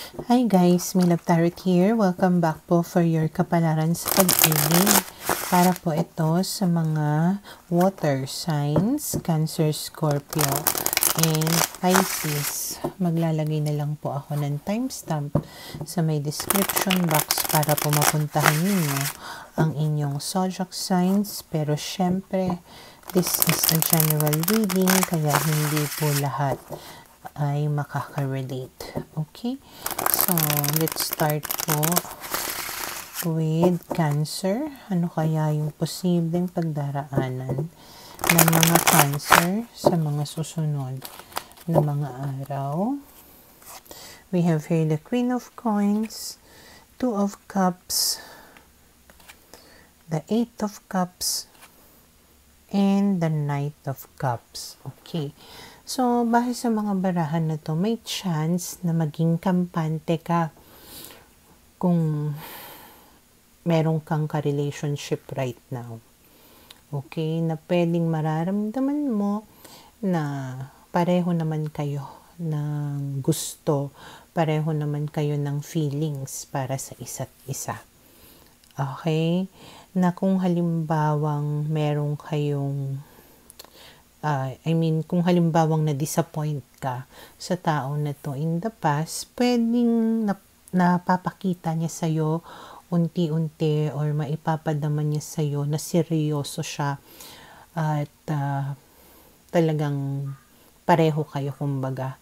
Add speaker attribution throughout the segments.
Speaker 1: Hi guys, Milab Tarot here. Welcome back po for your kapalaran sa pag-ibig. Para po ito sa mga water signs, Cancer, Scorpio, and Pisces. Maglalagay na lang po ako ng timestamp sa may description box para po mapuntahan ninyo ang inyong zodiac signs. Pero syempre, this is a general reading kaya hindi po lahat ay makaka-relate. Okay? So, let's start po with Cancer. Ano kaya yung posibleng pagdaraanan ng mga Cancer sa mga susunod na mga araw? We have here the Queen of Coins, Two of Cups, the Eight of Cups, and the Knight of Cups. Okay. So, bahit sa mga barahan na to, may chance na maging kampante ka kung meron kang ka-relationship right now. Okay? Na pwedeng mararamdaman mo na pareho naman kayo ng gusto, pareho naman kayo ng feelings para sa isa't isa. Okay? Na kung halimbawang meron kayong kung halimbawang na-disappoint ka sa tao na to in the past, pwedeng napapakita niya sa'yo unti-unti or maipapadaman niya sa'yo na seryoso siya at talagang pareho kayo kumbaga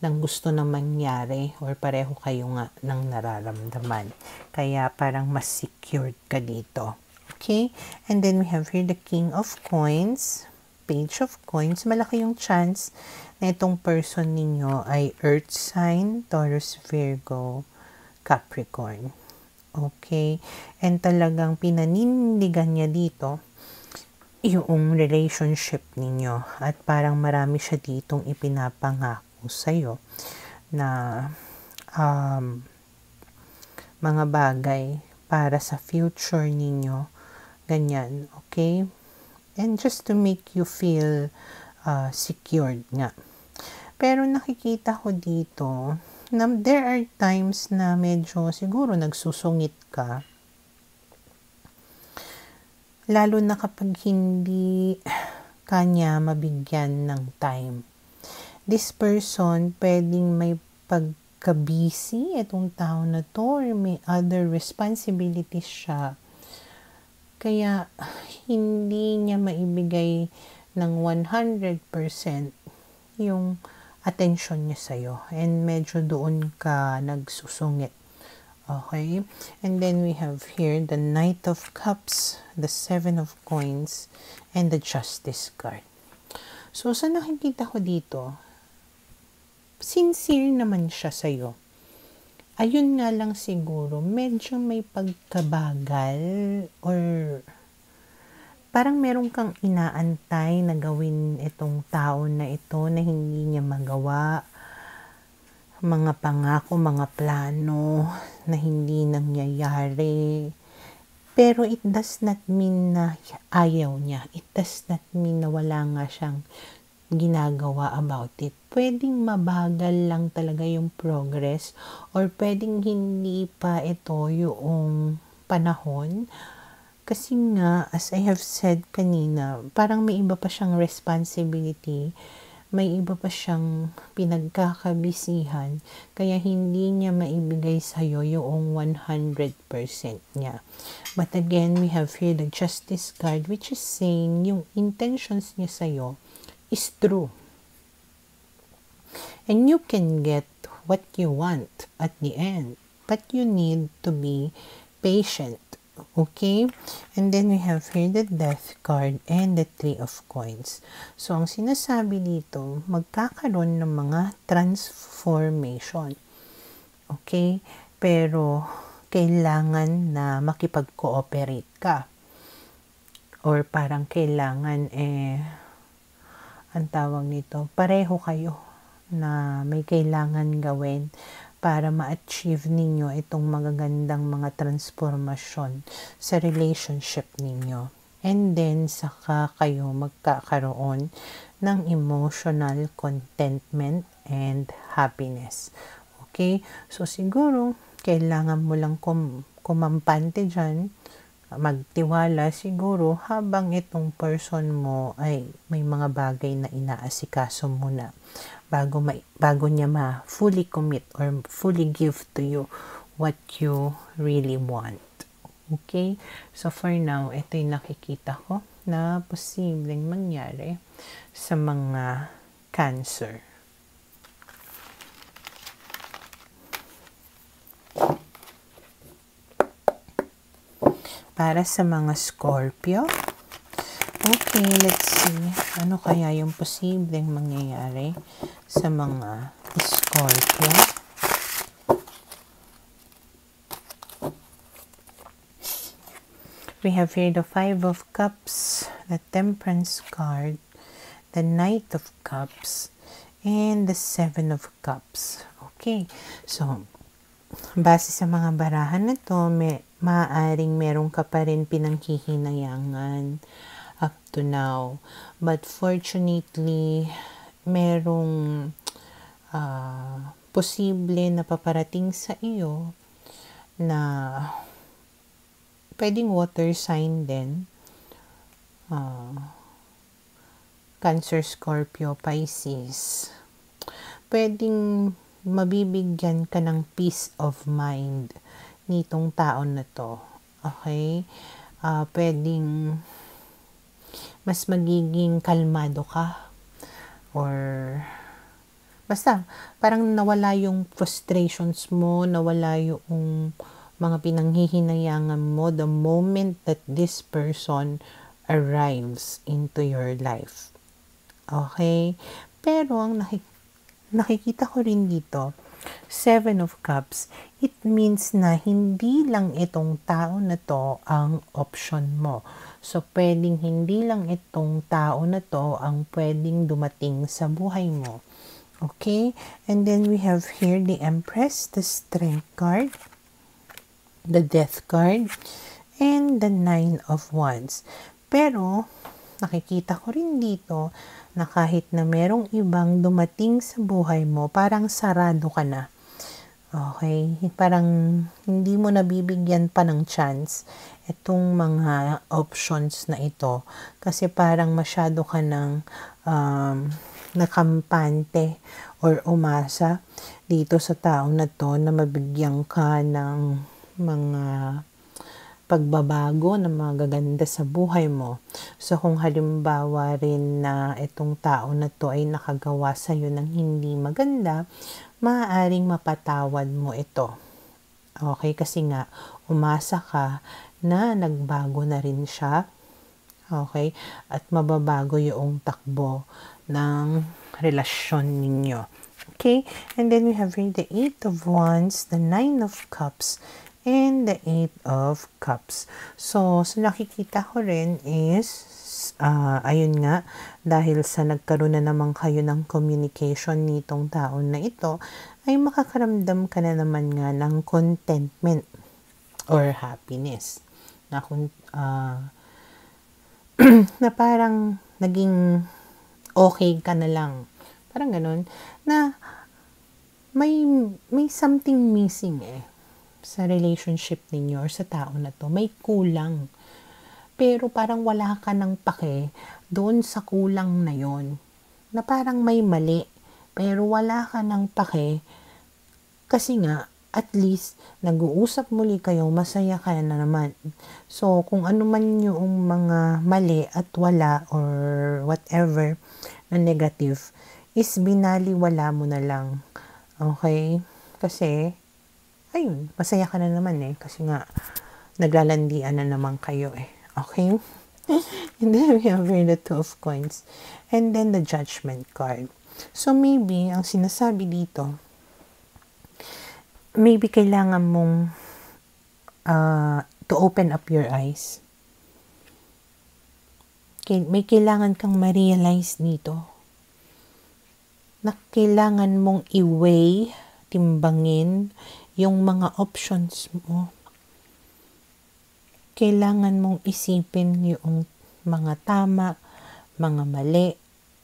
Speaker 1: ng gusto na mangyari or pareho kayo nga ng nararamdaman. Kaya parang mas secured ka dito. Okay? And then we have here the King of Coins, Page of Coins. Malaki yung chance na itong person ninyo ay Earth sign, Taurus, Virgo, Capricorn. Okay? And talagang pinanindigan niya dito yung relationship ninyo. At parang marami siya ditong ipinapangako sa'yo na mga bagay para sa future ninyo. Ganyan. Okay? And just to make you feel secured nga. Pero nakikita ko dito na there are times na medyo siguro nagsusungit ka. Lalo na kapag hindi kanya mabigyan ng time. This person pwedeng may pagka-busy itong tao na to or may other responsibilities siya. Kaya, hindi niya maibigay ng 100% yung attention niya sa'yo. And medyo doon ka nagsusungit. Okay? And then we have here the Knight of Cups, the Seven of Coins, and the Justice card. So, sa nakikita ko dito, sincere naman siya sa'yo. Ayun nga lang siguro, medyo may pagkabagal or parang meron kang inaantay na gawin itong tao na ito na hindi niya magawa. Mga pangako, mga plano na hindi nangyayari. Pero it does not mean na ayaw niya. It does not mean na wala nga siyang ginagawa about it. Pwedeng mabagal lang talaga yung progress or pwedeng hindi pa ito yung panahon kasi nga as I have said kanina, parang may iba pa siyang responsibility, may iba pa siyang pinagkakabisihan kaya hindi niya maibigay sa'yo yung 100% niya. But again, we have here the Justice card which is saying yung intentions niya sa'yo is true. And you can get what you want at the end. But you need to be patient. Okay? And then we have here the Death card and the Three of Coins. So, ang sinasabi dito, magkakaroon ng mga transformation. Okay? Pero, kailangan na makipag-cooperate ka. Or parang kailangan ang tawag nito, pareho kayo na may kailangan gawin para ma-achieve ninyo itong magagandang mga transformasyon sa relationship ninyo. And then, saka kayo magkakaroon ng emotional contentment and happiness. Okay? So, siguro, kailangan mo lang kumampante dyan, magtiwala siguro habang itong person mo ay may mga bagay na inaasikaso muna bago niya fully commit or fully give to you what you really want. Okay? So, for now, ito yung nakikita ko na posibleng mangyari sa mga Cancer. Para sa mga Scorpio. Okay, let's see. Ano kaya yung posibleng mangyayari sa mga Scorpio? We have here the Five of Cups, the Temperance card, the Knight of Cups, and the Seven of Cups. Okay, so, base sa mga barahan na to, maaaring meron ka pa rin pinanghihinayangan up to now. But fortunately, merong posible na paparating sa iyo na pwedeng water sign din. Cancer, Scorpio, Pisces. Pwedeng mabibigyan ka ng peace of mind nitong taon na to. Okay? Pwedeng mas magiging kalmado ka. Or basta, parang nawala yung frustrations mo, nawala yung mga pinanghihinayangan mo the moment that this person arrives into your life. Okay? Pero ang nakikita ko rin dito, Seven of Cups, it means na hindi lang itong tao na to ang option mo. So, pwedeng hindi lang itong tao na to ang pwedeng dumating sa buhay mo. Okay? And then we have here the Empress, the Strength card, the Death card, and the Nine of Wands. Pero, nakikita ko rin dito na kahit na merong ibang dumating sa buhay mo, parang sarado ka na. Okay? Parang hindi mo nabibigyan pa ng chance itong mga options na ito. Kasi parang masyado ka ng nakampante or umasa dito sa tao na to na mabigyan ka ng mga pagbabago na magaganda sa buhay mo. So, kung halimbawa rin na itong tao na to ay nakagawa sa'yo ng hindi maganda, maaaring mapatawad mo ito. Okay? Kasi nga, umasa ka na nagbago na rin siya. Okay? At mababago yung takbo ng relasyon ninyo. Okay? And then we have here the Eight of Wands, the Nine of Cups, and the Eight of Cups. So nakikita ko rin is, ayun nga, dahil sa nagkaroon na naman kayo ng communication nitong taon na ito, ay makakaramdam ka na naman nga ng contentment or happiness. Na parang naging okay ka na lang. Parang ganun. Na may something missing sa relationship ninyo or sa tao na to. May kulang. Pero parang wala ka ng pake doon sa kulang na yon. Na parang may mali. Pero wala ka ng pake kasi nga, at least, nag-uusap muli kayo, masaya ka na naman. So, kung ano man yung mga mali at wala or whatever na negative, is binaliwala mo na lang. Okay? Kasi, ayun, masaya ka na naman kasi nga, naglalandian na naman kayo Okay? And then we have here the Two of Coins. And then the Judgment card. So, maybe, ang sinasabi dito, maybe kailangan mong to open up your eyes. May kailangan kang ma-realize dito na kailangan mong i-weigh, timbangin yung mga options mo. Kailangan mong isipin yung mga tama, mga mali,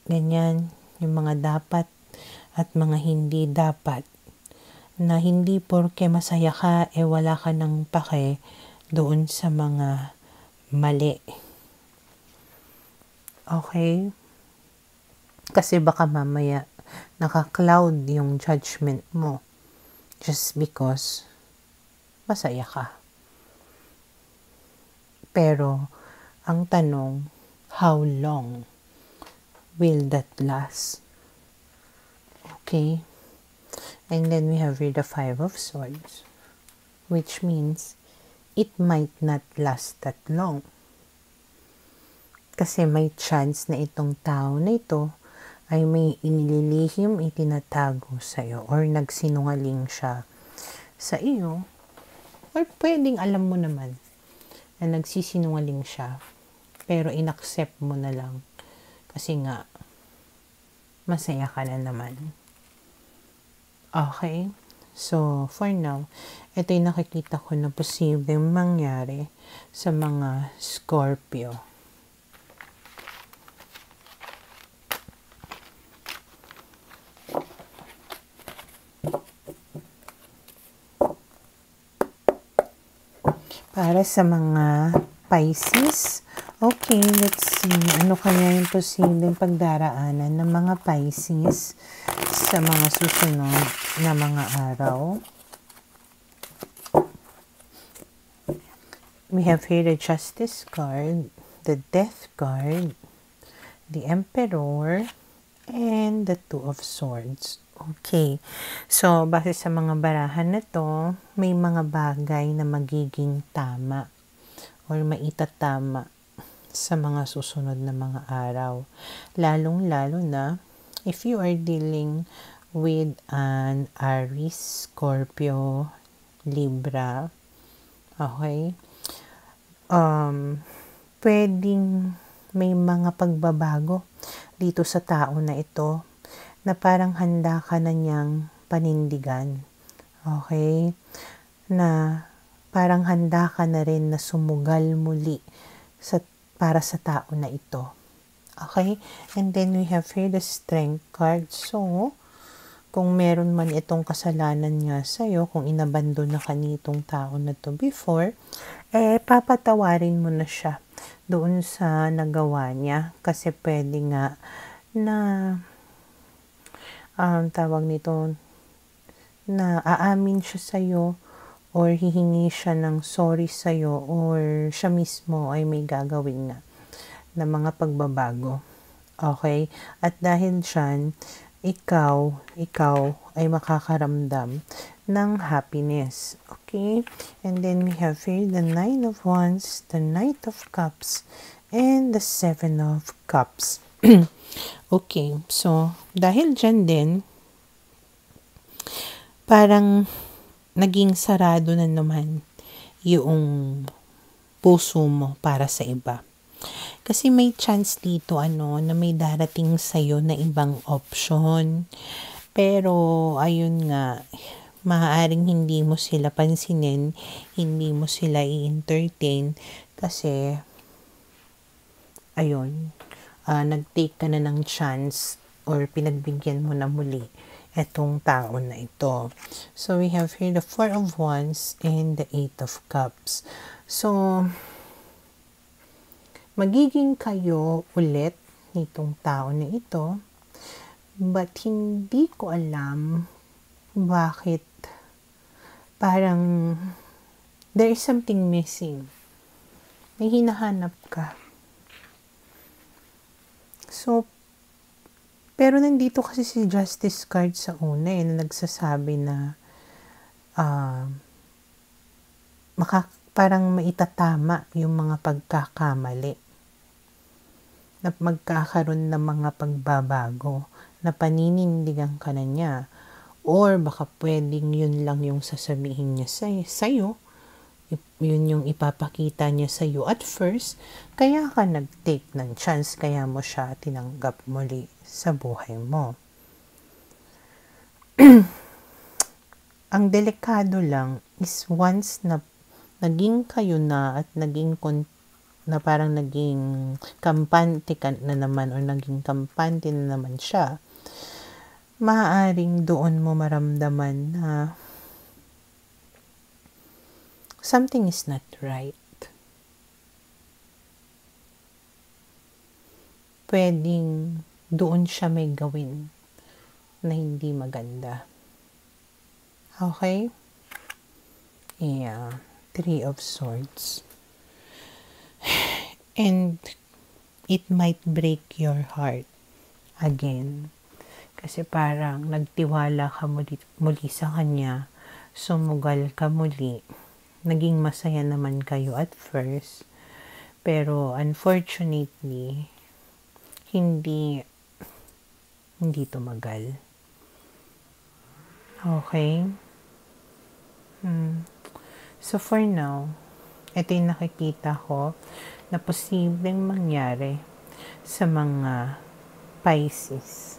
Speaker 1: ganyan, yung mga dapat at mga hindi dapat Na hindi porke masaya ka, wala ka ng pake doon sa mga mali. Okay? Kasi baka mamaya naka-cloud yung judgment mo just because masaya ka. Pero, ang tanong, how long will that last? Okay? And then we have here the Five of Swords, which means it might not last that long. Kasi may chance na itong tao na ito ay may inililihim, itinatago sa iyo, or nagsinungaling siya sa iyo, or pwedeng alam mo naman na nagsisinungaling siya, pero inaccept mo na lang kasi nga masaya ka na naman. Okay? So, for now, ito yung nakikita ko na posibleng mangyari sa mga Scorpio. Para sa mga Pisces, okay, let's see. Ano kaya yung posibleng pagdaraanan ng mga Pisces sa mga susunod na mga araw? We have here the Justice card, the Death card, the Emperor, and the Two of Swords. Okay. So, base sa mga barahan na to, may mga bagay na magiging tama or maitatama sa mga susunod na mga araw. Lalong-lalo na if you are dealing with an Aries, Scorpio, Libra, okay? Pwedeng may mga pagbabago dito sa tao na ito na parang handa ka na niyang panindigan. Okay? Na parang handa ka na rin na sumugal muli para sa tao na ito. Okay? And then we have here the Strength card. So, kung meron man itong kasalanan niya sa'yo, kung inabandon na ka nitong tao na to before, papatawarin mo na siya doon sa nagawa niya. Kasi pwede nga na tawag nito, na aamin siya sa'yo or hihingi siya ng sorry sa'yo or siya mismo ay may gagawin na mga pagbabago. Okay? At dahil dyan, ikaw ay makakaramdam ng happiness. Okay? And then we have here the Nine of Wands, the Knight of Cups, and the Seven of Cups. Okay, so dahil dyan din, parang naging sarado na naman yung puso mo para sa iba. Kasi may chance dito na may darating sa'yo na ibang option. Pero ayun nga, maaaring hindi mo sila pansinin, hindi mo sila i-entertain kasi ayun, nag-take ka na ng chance or pinagbigyan mo na muli etong tao na ito. So, we have here the Four of Wands and the Eight of Cups. So, magiging kayo ulit nitong tao na ito, but hindi ko alam bakit parang there is something missing. May hinahanap ka. So, pero nandito kasi si Justice card sa una na nagsasabi na parang maitatama yung mga pagkakamali. Na magkakaroon ng mga pagbabago na paninindigan ka na niya. Or baka pwedeng yun lang yung sasabihin niya sa'yo. Yun yung ipapakita niya sa'yo at first, kaya ka nag-take ng chance, kaya mo siya tinanggap muli sa buhay mo. Ang delikado lang is once na naging kayo na at na parang naging kampante ka na naman or naging kampante na naman siya, maaaring doon mo maramdaman na something is not right. Pwedeng doon siya may gawin na hindi maganda. Okay? Yeah. 3 of Swords. And it might break your heart again. Kasi parang nagtiwala ka muli sa kanya, sumugal ka muli. Naging masaya naman kayo at first. Pero unfortunately, hindi tumagal. Okay? So for now, ito yung nakikita ko na posibleng mangyari sa mga Pisces.